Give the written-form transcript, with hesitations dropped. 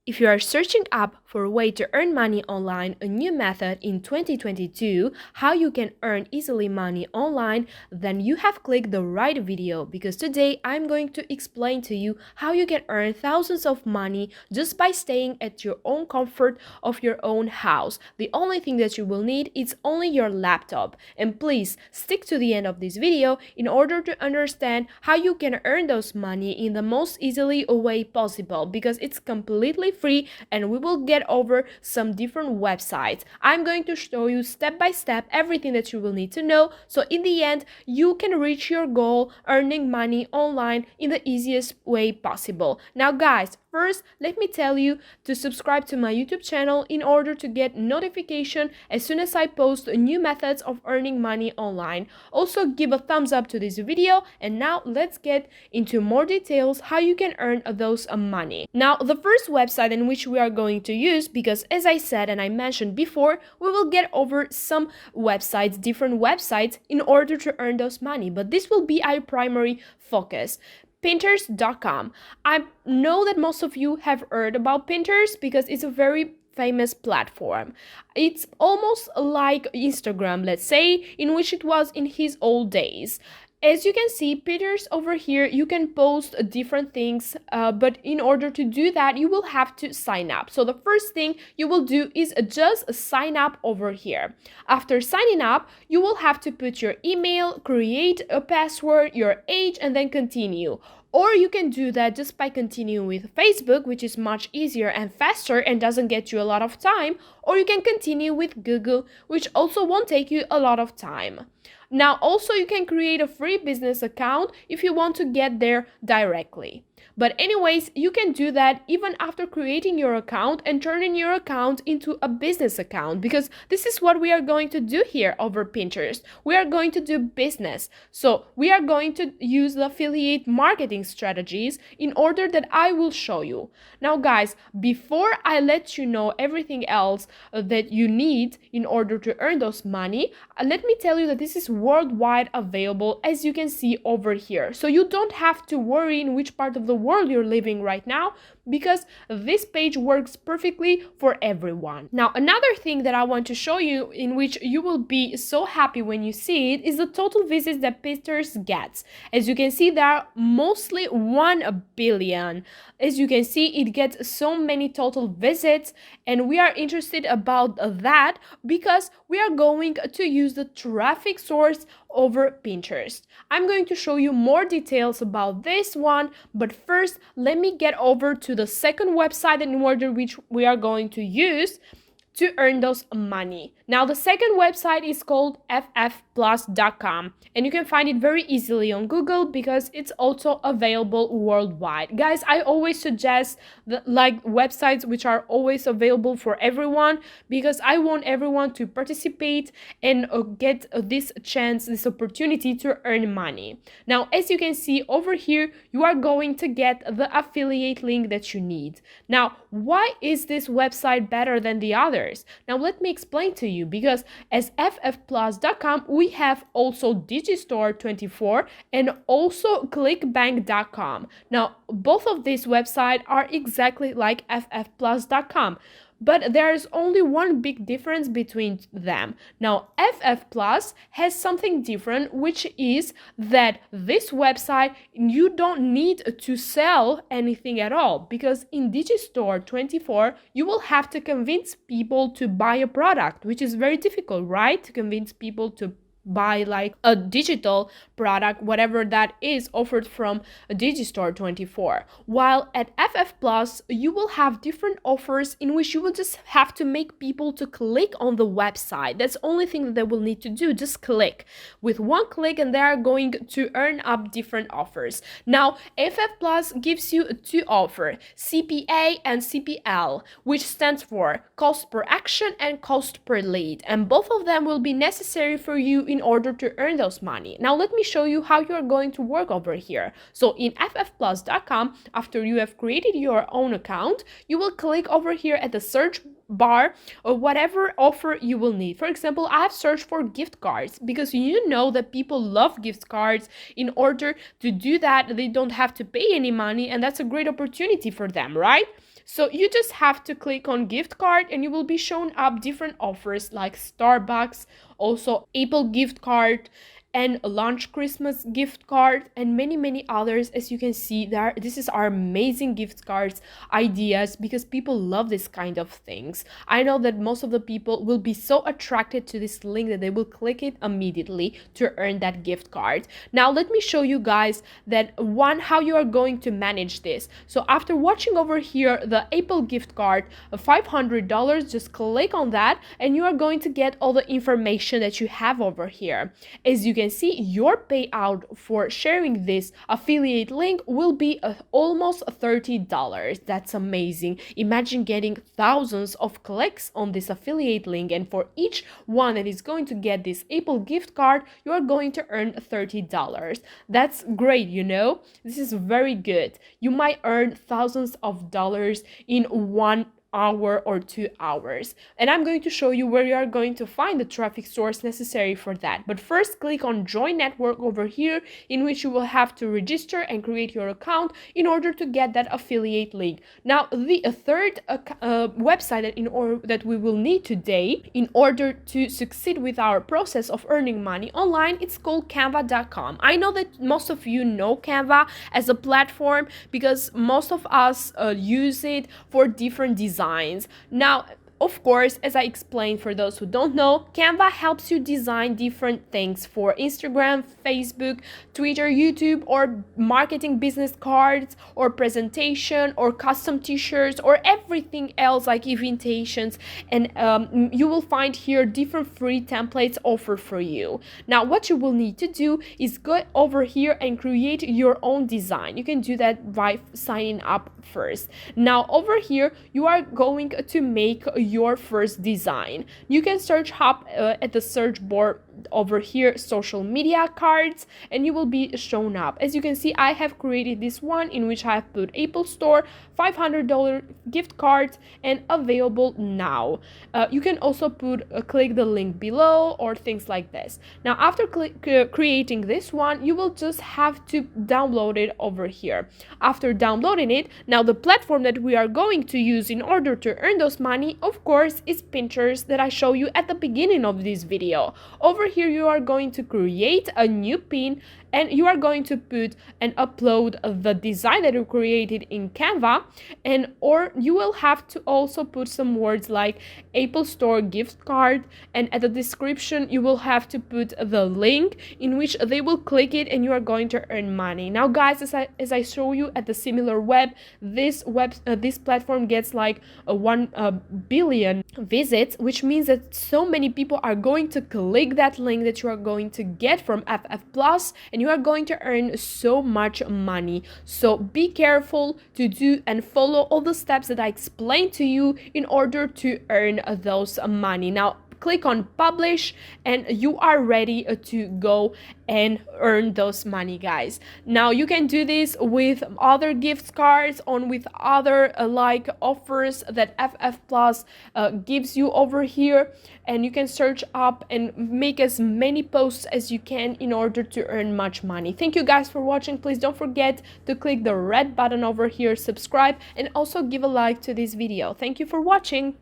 If you are searching up for a way to earn money online, a new method in 2022, how you can earn easily money online, then you have clicked the right video because today I'm going to explain to you how you can earn thousands of money just by staying at your own comfort of your own house. The only thing that you will need is only your laptop. And please stick to the end of this video in order to understand how you can earn those money in the most easily way possible because it's completely free and we will get over some different websites. I'm going to show you step by step everything that you will need to know so in the end you can reach your goal earning money online in the easiest way possible. Now guys, first, let me tell you to subscribe to my YouTube channel in order to get notification as soon as I post new methods of earning money online. Also, give a thumbs up to this video and now let's get into more details how you can earn those money. Now, the first website in which we are going to use, because as I said and I mentioned before, we will get over some websites, different websites in order to earn those money, but this will be our primary focus. Pinterest.com. I know that most of you have heard about Pinterest because it's a very famous platform. It's almost like Instagram, let's say, in which it was in his old days. As you can see, Pinterest over here, you can post different things, but in order to do that, you will have to sign up. So the first thing you will do is just sign up over here. After signing up, you will have to put your email, create a password, your age, and then continue. Or you can do that just by continuing with Facebook, which is much easier and faster and doesn't get you a lot of time. Or you can continue with Google, which also won't take you a lot of time. Now, also you can create a free business account if you want to get there directly. But anyways, you can do that even after creating your account and turning your account into a business account because this is what we are going to do here over Pinterest. We are going to do business. So we are going to use the affiliate marketing strategies in order that I will show you. Now guys, before I let you know everything else that you need in order to earn those money, let me tell you that this is worldwide available as you can see over here. So you don't have to worry in which part of the world you're living right now because this page works perfectly for everyone. Now, another thing that I want to show you in which you will be so happy when you see it is the total visits that Pinterest gets. As you can see, there are mostly 1 billion. As you can see, it gets so many total visits and we are interested about that because we are going to use the traffic source over Pinterest. I'm going to show you more details about this one, but first let me get over to the second website in order which we are going to use to earn those money. Now, the second website is called ffplus.com and you can find it very easily on Google because it's also available worldwide. Guys, I always suggest websites which are always available for everyone because I want everyone to participate and get this chance, this opportunity to earn money. Now, as you can see over here, you are going to get the affiliate link that you need. Now, why is this website better than the others? Now let me explain to you because as ffplus.com we have also Digistore24 and also clickbank.com. Now both of these websites are exactly like ffplus.com. But there is only one big difference between them. Now, FF Plus has something different, which is that this website, you don't need to sell anything at all because in Digistore24, you will have to convince people to buy a product, which is very difficult, right? To convince people to buy like a digital product, whatever that is offered from Digistore24. While at FF Plus, you will have different offers in which you will just have to make people to click on the website. That's the only thing that they will need to do, just click. With one click and they are going to earn up different offers. Now, FF Plus gives you two offers, CPA and CPL, which stands for cost per action and cost per lead. And both of them will be necessary for you in order to earn those money. Now let me show you how you are going to work over here. So in ffplus.com, after you have created your own account, you will click over here at the search bar or whatever offer you will need. For example, I have searched for gift cards because you know that people love gift cards. In order to do that, they don't have to pay any money and that's a great opportunity for them, right? So you just have to click on gift card and you will be shown up different offers like Starbucks, also Apple gift card, and launch Christmas gift card, and many others. As you can see there, this is our amazing gift cards ideas because people love this kind of things. I know that most of the people will be so attracted to this link that they will click it immediately to earn that gift card. Now let me show you guys that how you are going to manage this. So after watching over here the Apple gift card of $500, just click on that and you are going to get all the information that you have over here. As you can see, your payout for sharing this affiliate link will be almost $30. That's amazing. Imagine getting thousands of clicks on this affiliate link, and for each one that is going to get this Apple gift card, you are going to earn $30. That's great, you know? This is very good. You might earn thousands of dollars in 1 hour or 2 hours, and I'm going to show you where you are going to find the traffic source necessary for that. But first, click on join network over here, in which you will have to register and create your account in order to get that affiliate link. Now the third website that we will need today in order to succeed with our process of earning money online, it's called canva.com. I know that most of you know Canva as a platform because most of us use it for different designs. Now, of course, as I explained, for those who don't know, Canva helps you design different things for Instagram, Facebook, Twitter, YouTube, or marketing business cards, or presentation, or custom t-shirts, or everything else like invitations. And you will find here different free templates offered for you. Now, what you will need to do is go over here and create your own design. You can do that by signing up first. Now, over here, you are going to make your first design. You can search up at the search board over here social media cards, and you will be shown up. As you can see, I have created this one in which I have put Apple Store, $500 gift cards, and available now. You can also click the link below or things like this. Now after creating this one, you will just have to download it over here. After downloading it, now the platform that we are going to use in order to earn those money, of course, is Pinterest, that I show you at the beginning of this video. Over here you are going to create a new pin, and you are going to put and upload the design that you created in Canva, or you will have to also put some words like Apple Store gift card, and at the description you will have to put the link in which they will click it and you are going to earn money. Now guys, as I show you at the similar web, this platform gets like 1 billion visits, which means that so many people are going to click that link that you are going to get from FF Plus, and you are going to earn so much money. So be careful to do and follow all the steps that I explained to you in order to earn those money. Now click on publish and you are ready to go and earn those money, guys. Now you can do this with other gift cards, on with other like offers that FF Plus gives you over here, and you can search up and make as many posts as you can in order to earn much money. Thank you guys for watching. Please don't forget to click the red button over here, subscribe, and also give a like to this video. Thank you for watching.